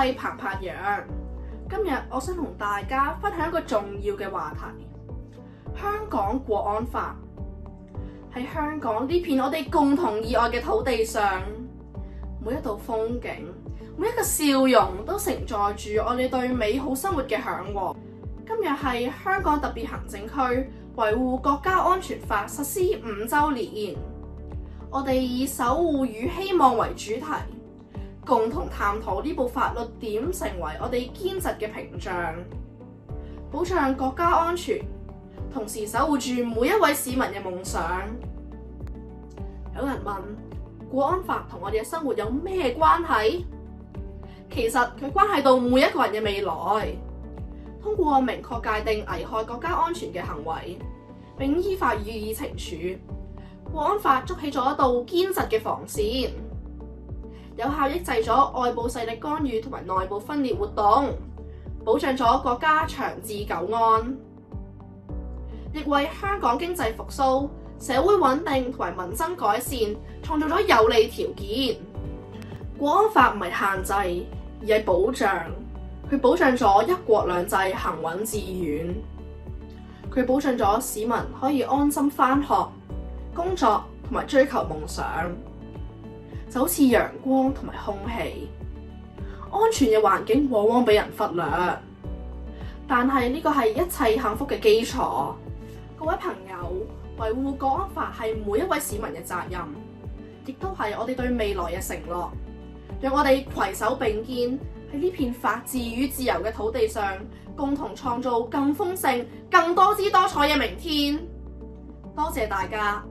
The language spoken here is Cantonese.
係彭柏陽，今日我想同大家分享一個重要嘅話題：香港國安法。喺香港呢片我哋共同熱愛嘅土地上，每一道風景，每一個笑容都承載住我哋對美好生活嘅嚮往。今日係香港特別行政區維護國家安全法實施5週年，我哋以守護與希望為主題，共同探討呢部法律點成為我哋堅實嘅屏障，保障國家安全，同時守護住每一位市民嘅夢想。有人問，國安法同我哋嘅生活有咩關係？其實佢關係到每一個人嘅未來。通過明確界定危害國家安全嘅行為，並依法予以懲處，國安法築起咗一道堅實嘅防線，有效抑制咗外部勢力干預同埋內部分裂活動，保障咗國家長治久安，亦為香港經濟復甦、社會穩定同埋民生改善創造咗有利條件。國安法唔係限制，而係保障。佢保障咗一國兩制行穩致遠，佢保障咗市民可以安心返學、工作同埋追求夢想，就好似陽光同埋空氣。安全嘅環境往往被人忽略，但係呢個係一切幸福嘅基礎。各位朋友，維護國安法係每一位市民嘅責任，亦都係我哋對未來嘅承諾。讓我哋攜手並肩，喺呢片法治與自由嘅土地上，共同創造更豐盛、更多姿多彩嘅明天。多謝大家。